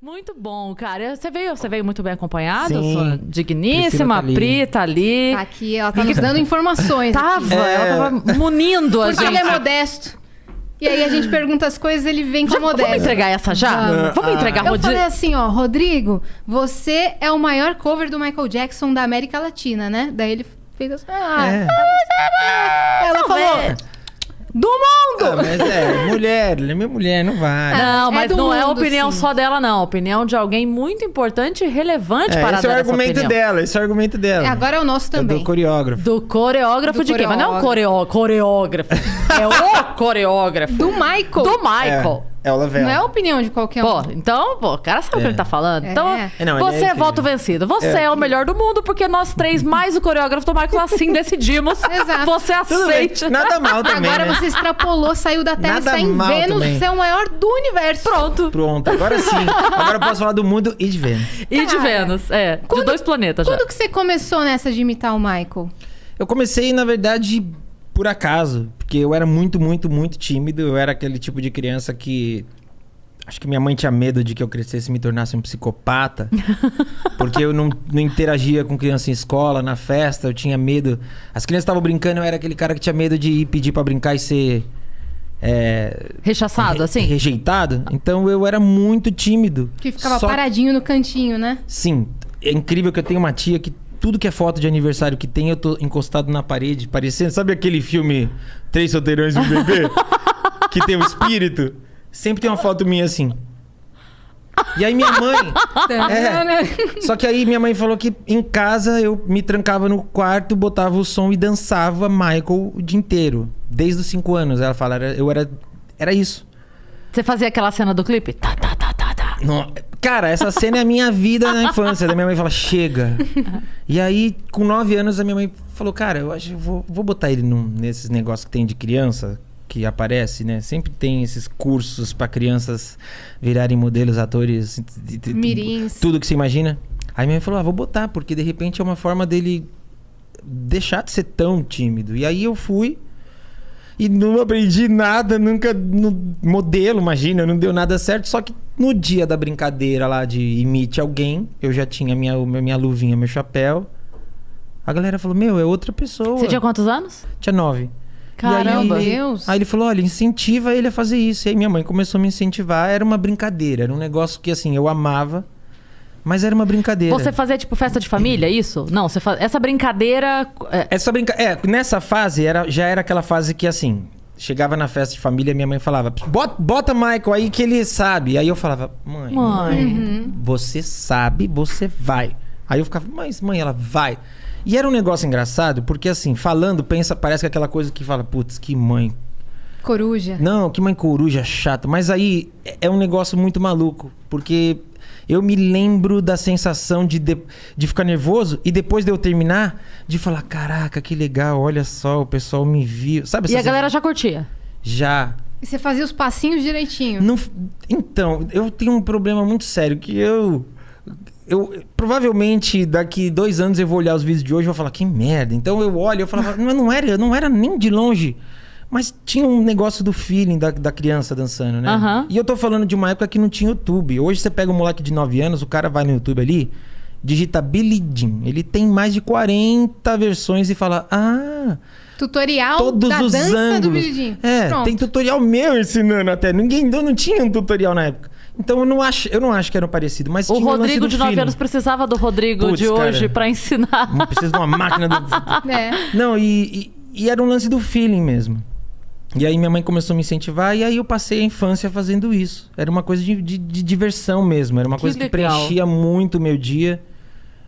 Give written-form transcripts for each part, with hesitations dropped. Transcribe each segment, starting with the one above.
Muito bom, cara. Você veio muito bem acompanhado? Sim. Sua digníssima Pri tá ali. Tá aqui, ela tá nos dando informações. aqui. Ela tava munindo a Porque gente. ele é modesto. E aí a gente pergunta as coisas, ele vem com modesto. Vamos entregar essa já? Vamos entregar, Eu Rodrigo? falei assim, ó, Rodrigo, você é o maior cover do Michael Jackson da América Latina, né? Daí ele fez assim, ela falou, do mundo! Mas mulher, ele é minha mulher, não vale. Não, mas do não é a mundo, opinião sim. só dela, não. A opinião de alguém muito importante e relevante para Esse é o dar essa argumento opinião. dela, esse é o argumento dela. Agora é o nosso É também. do coreógrafo. Do coreógrafo Do de quem? Mas não é o coreógrafo. É o coreógrafo. Do Michael. Do Michael. É o Lavelle. Não é a opinião de qualquer um. Pô, o cara sabe o que ele tá falando. Então, Não, ele você é é incrível. voto vencido. Você é o melhor do mundo, porque nós três, mais o coreógrafo do Michael, assim decidimos. Exato. Você Tudo bem. aceite. Nada mal também, Agora né? você extrapolou, saiu da Terra, Nada está em mal Vênus, também. você é o maior do universo. Pronto. Pronto, agora sim. Agora eu posso falar do mundo e de Vênus. E de Cara, Vênus, de 2 planetas já. Quando que você começou nessa de imitar o Michael? Eu comecei, na verdade, por acaso. Porque eu era muito, muito, muito tímido. Eu era aquele tipo de criança que... Acho que minha mãe tinha medo de que eu crescesse e me tornasse um psicopata. Porque eu não interagia com criança em escola, na festa. Eu tinha medo. As crianças estavam brincando, eu era aquele cara que tinha medo de ir pedir pra brincar e ser... Rechaçado, assim? rejeitado. Então eu era muito tímido. Que ficava Só- paradinho no cantinho, né? Sim. É incrível que eu tenho uma tia que tudo que é foto de aniversário que tem, eu tô encostado na parede, parecendo... Sabe aquele filme Três Solteirões e um Bebê? Que tem o espírito? Sempre tem uma foto minha assim. E aí minha mãe... Só que aí minha mãe falou que em casa eu me trancava no quarto, botava o som e dançava Michael o dia inteiro. Desde os 5 anos. Ela fala, era isso. Você fazia aquela cena do clipe? Tá, tá, tá, tá, tá. Não, cara, essa cena é a minha vida na infância. Da minha mãe fala, chega. E aí, com 9 anos, a minha mãe falou, cara, eu acho que vou botar ele nesses negócios que tem de criança, que aparece, né? Sempre tem esses cursos pra crianças virarem modelos, atores, Mirins. tudo que você imagina. Aí minha mãe falou, vou botar, porque de repente é uma forma dele deixar de ser tão tímido. E aí eu fui e não aprendi nada, nunca no modelo, imagina, não deu nada certo. Só que no dia da brincadeira lá de imite alguém, eu já tinha minha luvinha, meu chapéu. A galera falou, é outra pessoa. Você tinha quantos anos? Tinha 9. Caramba. E aí, Deus. Aí ele falou, olha, incentiva ele a fazer isso. E aí minha mãe começou a me incentivar. Era uma brincadeira, era um negócio que assim, eu amava, mas era uma brincadeira. Você fazia tipo festa de família, isso? Não, essa brincadeira... Nessa fase, já era aquela fase que assim, chegava na festa de família, minha mãe falava, bota Michael aí que ele sabe. Aí eu falava, mãe, você sabe, você vai. Aí eu ficava, mas mãe, ela vai. E era um negócio engraçado, porque assim, falando, parece que é aquela coisa que fala, putz, que mãe. Coruja. Não, que mãe coruja chata. Mas aí é um negócio muito maluco, porque eu me lembro da sensação de ficar nervoso e depois de eu terminar, de falar, caraca, que legal, olha só, o pessoal me viu. Sabe? E a galera já curtia? Já. E você fazia os passinhos direitinho. Não, então, eu tenho um problema muito sério, que eu provavelmente daqui 2 anos eu vou olhar os vídeos de hoje e vou falar, que merda. Então eu olho, eu falava, não era nem de longe. Mas tinha um negócio do feeling da criança dançando, né? Aham. E eu tô falando de uma época que não tinha YouTube. Hoje você pega um moleque de 9 anos, o cara vai no YouTube ali, digita Billie Jean. Ele tem mais de 40 versões e fala, Tutorial todos da os dança ângulos. do Billie Jean. Pronto. Tem tutorial meu ensinando até. Eu não tinha um tutorial na época. Então eu não acho que era parecido, mas O tinha lance Rodrigo do de 9 feeling. anos precisava do Rodrigo Putz, de hoje cara. pra ensinar. Não precisa de uma máquina do... Não, e era um lance do feeling mesmo. E aí minha mãe começou a me incentivar e aí eu passei a infância fazendo isso. Era uma coisa de diversão mesmo. Era uma coisa que legal. preenchia muito o meu dia.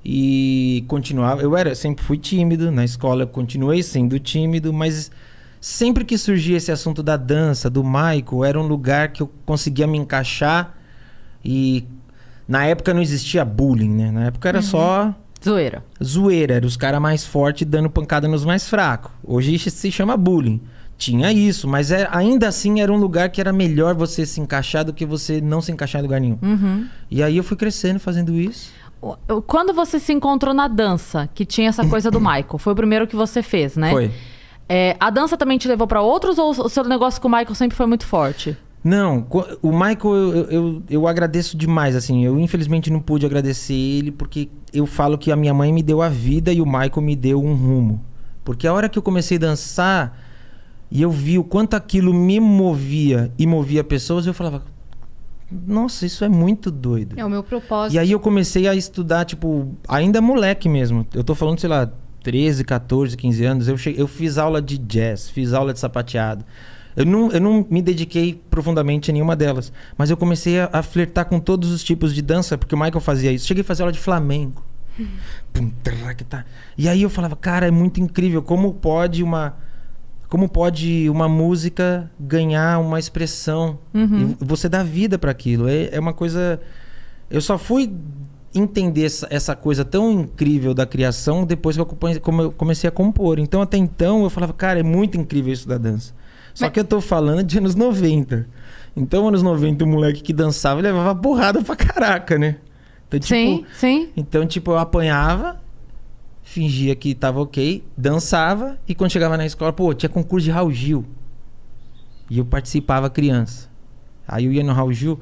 E continuava... sempre fui tímido. Na escola eu continuei sendo tímido, mas sempre que surgia esse assunto da dança, do Michael, era um lugar que eu conseguia me encaixar. E na época não existia bullying, né? Na época era só... Zoeira. Era os caras mais fortes dando pancada nos mais fracos. Hoje se chama bullying. Tinha isso, mas ainda assim era um lugar que era melhor você se encaixar do que você não se encaixar em lugar nenhum. E aí eu fui crescendo fazendo isso. Quando você se encontrou na dança, que tinha essa coisa do Michael, foi o primeiro que você fez, né? Foi. A dança também te levou pra outros ou o seu negócio com o Michael sempre foi muito forte? Não, o Michael eu agradeço demais, assim. Eu infelizmente não pude agradecer ele porque eu falo que a minha mãe me deu a vida e o Michael me deu um rumo. Porque a hora que eu comecei a dançar e eu vi o quanto aquilo me movia e movia pessoas, eu falava, nossa, isso é muito doido. É o meu propósito. E aí eu comecei a estudar, tipo, ainda moleque mesmo. Eu tô falando, sei lá, 13, 14, 15 anos. Eu fiz aula de jazz, fiz aula de sapateado. Eu não me dediquei profundamente a nenhuma delas. Mas eu comecei a flertar com todos os tipos de dança, porque o Michael fazia isso. Cheguei a fazer aula de flamenco. E aí eu falava, cara, é muito incrível. Como pode uma música ganhar uma expressão? E você dá vida para aquilo. É uma coisa... Eu só fui entender essa coisa tão incrível da criação depois que eu comecei a compor. Então, até então, eu falava, cara, é muito incrível isso da dança. Só que eu tô falando de anos 90. Então, anos 90, o moleque que dançava levava porrada pra caraca, né? Então, tipo, sim. Então, tipo, eu apanhava, fingia que tava ok, dançava, e quando chegava na escola, pô, tinha concurso de Raul Gil. E eu participava criança. Aí eu ia no Raul Gil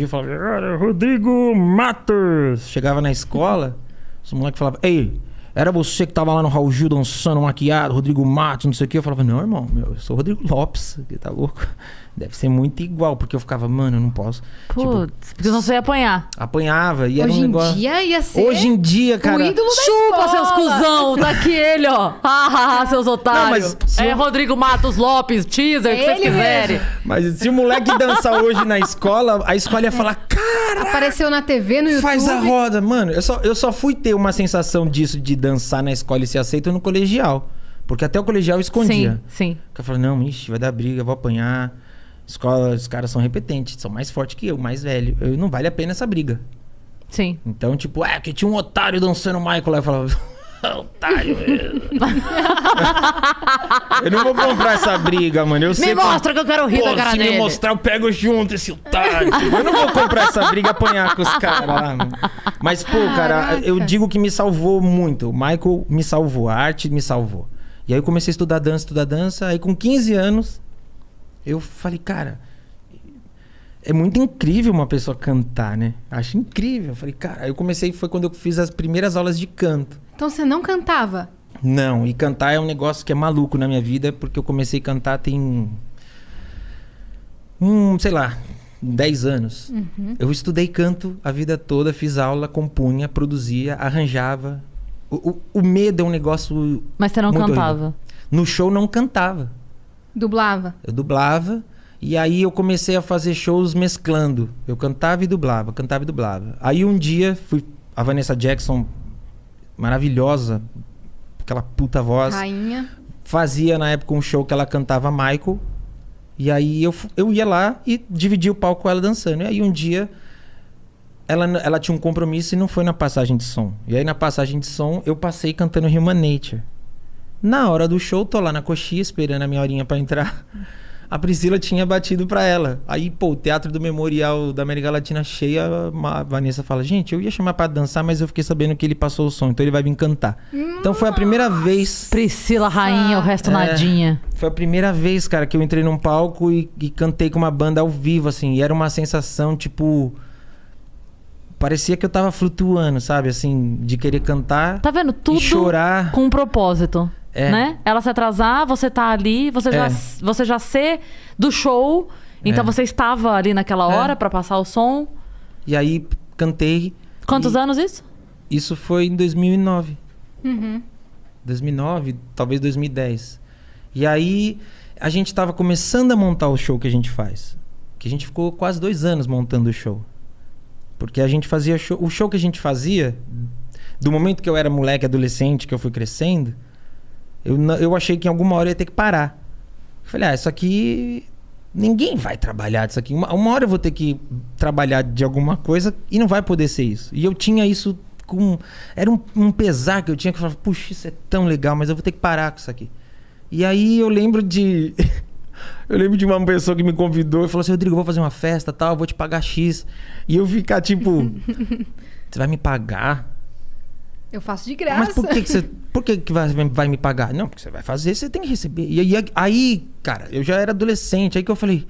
falava, Rodrigo Matos! Chegava na escola, os moleques falavam, ei, era você que tava lá no Raul Gil dançando maquiado, Rodrigo Matos, não sei o que. Eu falava, não, irmão, eu sou o Rodrigo Lopes, que tá louco? Deve ser muito igual, porque eu ficava, mano, eu não posso. Putz, porque senão você ia apanhar. Apanhava, e era um negócio... Hoje em dia ia ser Hoje em dia, cara... o ídolo da Chupa, escola. seus cuzão! Tá aqui ele, ó. Seus otários. Não, mas se eu- Rodrigo Matos Lopes, teaser, o que vocês Ele quiserem. Mas se o moleque dançar hoje na escola, a escola ia falar, cara, Apareceu na TV, no YouTube. faz a roda. Mano, eu só fui ter uma sensação disso de dançar na escola e ser aceito no colegial. Porque até o colegial eu escondia. Sim. Porque eu falei, não, ixi, vai dar briga, eu vou apanhar. Escola, os caras são repetentes, são mais fortes que eu, mais velho. Não vale a pena essa briga. Sim. Então, tipo, que tinha um otário dançando Michael lá. Eu falava, otário mesmo. Eu não vou comprar essa briga, mano. Eu sei mostra que eu quero rir da cara se dele. me mostrar, eu pego junto esse otário. Eu não vou comprar essa briga e apanhar com os caras lá, mano. Mas, pô, cara, Caraca. eu digo que me salvou muito. O Michael me salvou, a arte me salvou. E aí eu comecei a estudar dança. Aí com 15 anos, eu falei, cara... É muito incrível uma pessoa cantar, né? Acho incrível. Eu falei, cara... Aí eu comecei, foi quando eu fiz as primeiras aulas de canto. Então você não cantava? Não, e cantar é um negócio que é maluco na minha vida, porque eu comecei a cantar tem... sei lá, 10 anos. Eu estudei canto a vida toda, fiz aula, compunha, produzia, arranjava. O medo é um negócio... Mas você não muito cantava. horrível. No show não cantava. Dublava? Eu dublava, e aí eu comecei a fazer shows mesclando. Eu cantava e dublava, cantava e dublava. Aí um dia, a Vanessa Jackson, maravilhosa, aquela puta voz, Rainha. fazia na época um show que ela cantava Michael. E aí eu ia lá e dividia o palco com ela dançando. E aí um dia ela tinha um compromisso e não foi na passagem de som. E aí na passagem de som eu passei cantando Human Nature. Na hora do show, tô lá na coxinha esperando a minha horinha pra entrar. A Priscila tinha batido pra ela. Aí, pô, o Teatro do Memorial da América Latina cheia, a Vanessa fala, gente, eu ia chamar pra dançar, mas eu fiquei sabendo que ele passou o som, então ele vai vir cantar. Então foi a primeira vez... Priscila, rainha, o resto nadinha. Foi a primeira vez, cara, que eu entrei num palco e cantei com uma banda ao vivo, assim. E era uma sensação, tipo... Parecia que eu tava flutuando, sabe? Assim, de querer cantar Tá vendo? Tudo e chorar. com um propósito. É. Né? Ela se atrasar, você tá ali, você já ser do show. Então você estava ali naquela hora pra passar o som. E aí, cantei. Quantos anos isso? Isso foi em 2009. Uhum. 2009, talvez 2010. E aí, a gente tava começando a montar o show que a gente faz. Que a gente ficou quase 2 anos montando o show. Porque a gente fazia show... O show que a gente fazia, do momento que eu era moleque, adolescente, que eu fui crescendo, eu achei que em alguma hora eu ia ter que parar. Eu falei, isso aqui... Ninguém vai trabalhar disso aqui. Uma hora eu vou ter que trabalhar de alguma coisa e não vai poder ser isso. E eu tinha isso com... Era um pesar que eu tinha, que eu falava, puxa, isso é tão legal, mas eu vou ter que parar com isso aqui. E aí eu lembro de... Eu lembro de uma pessoa que me convidou e falou assim, Rodrigo, eu vou fazer uma festa, tal, eu vou te pagar X. E eu ficar tipo, você vai me pagar? Eu faço de graça. Mas por que vai me pagar? Não, porque você vai fazer, você tem que receber. E aí, cara, eu já era adolescente, aí que eu falei,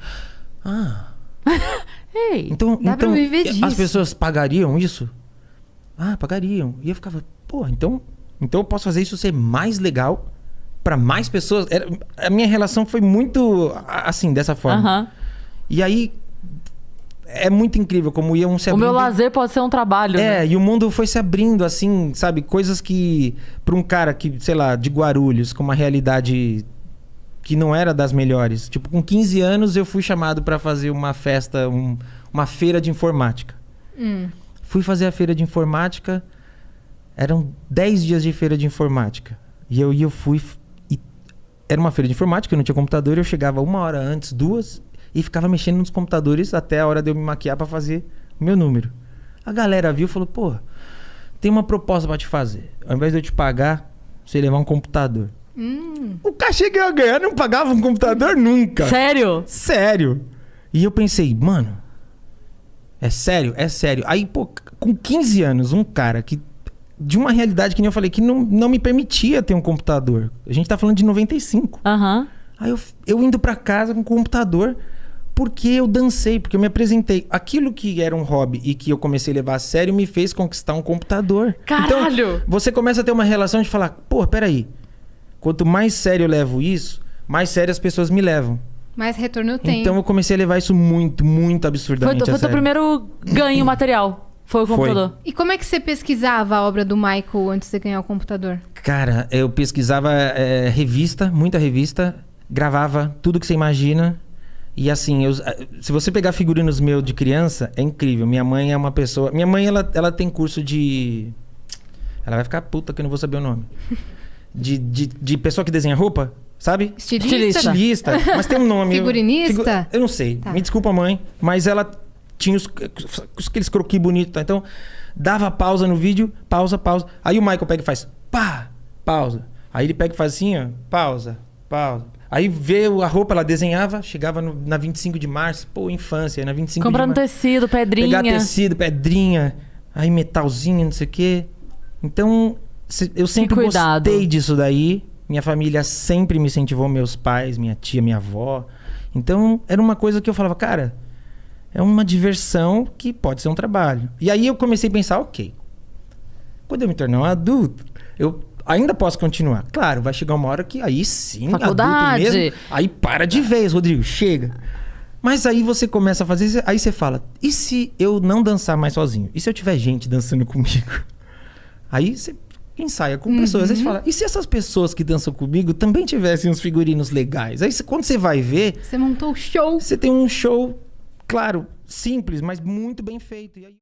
Ei, dá pra viver disso. As pessoas pagariam isso? Pagariam. E eu ficava, pô, então eu posso fazer isso ser mais legal pra mais pessoas. A minha relação foi muito assim, dessa forma. E aí é muito incrível como iam se o abrindo. meu lazer pode ser um trabalho, né? E o mundo foi se abrindo, assim, sabe? Coisas que, pra um cara que, sei lá, de Guarulhos, com uma realidade que não era das melhores. Tipo, com 15 anos eu fui chamado pra fazer uma festa, uma feira de informática. Fui fazer a feira de informática, eram 10 dias de feira de informática. E eu fui... Era uma feira de informática, eu não tinha computador, eu chegava 1 hora antes, 2, e ficava mexendo nos computadores até a hora de eu me maquiar pra fazer o meu número. A galera viu e falou, pô, tem uma proposta pra te fazer. Ao invés de eu te pagar, você levar um computador. O cachê que eu ia ganhar não pagava um computador nunca. Sério? Sério. E eu pensei, mano, é sério? É sério. Aí, pô, com 15 anos, um cara que... De uma realidade que nem eu falei, que não me permitia ter um computador. A gente tá falando de 95. Aí eu indo pra casa com o computador, porque eu dancei, porque eu me apresentei. Aquilo que era um hobby e que eu comecei a levar a sério me fez conquistar um computador. Caralho! Então, você começa a ter uma relação de falar, pô, peraí. Quanto mais sério eu levo isso, mais sério as pessoas me levam. Mais retorno eu tenho. Então eu comecei a levar isso muito, muito absurdamente a sério. Foi teu primeiro ganho material. Foi o computador. E como é que você pesquisava a obra do Michael antes de ganhar o computador? Cara, eu pesquisava revista, muita revista, gravava tudo que você imagina. E assim, se você pegar figurinos meus de criança, é incrível. Minha mãe é uma pessoa... Minha mãe, ela tem curso de... Ela vai ficar puta que eu não vou saber o nome. De pessoa que desenha roupa, sabe? Estilista. Mas tem um nome. Figurinista? Eu não sei. Me desculpa, mãe. Mas ela tinha aqueles croquis bonitos. Tá? Então, dava pausa no vídeo. Pausa. Aí o Michael pega e faz... Pá! Pausa. Aí ele pega e faz assim, ó. Pausa. Aí veio a roupa, ela desenhava, chegava na 25 de março, pô, infância, na 25 Comprando de março. tecido, pedrinha. Pegar tecido, pedrinha, aí metalzinho, não sei o quê. Então, eu sempre gostei disso daí. Minha família sempre me incentivou, meus pais, minha tia, minha avó. Então, era uma coisa que eu falava, cara, é uma diversão que pode ser um trabalho. E aí eu comecei a pensar, ok, quando eu me tornar um adulto, eu ainda posso continuar. Claro, vai chegar uma hora que aí sim, faculdade. Adulto mesmo. Aí para de vez, Rodrigo, chega. Mas aí você começa a fazer, aí você fala, e se eu não dançar mais sozinho? E se eu tiver gente dançando comigo? Aí você ensaia com pessoas. Aí você fala, e se essas pessoas que dançam comigo também tivessem uns figurinos legais? Aí quando você vai ver... Você montou o show. Você tem um show, claro, simples, mas muito bem feito. E aí...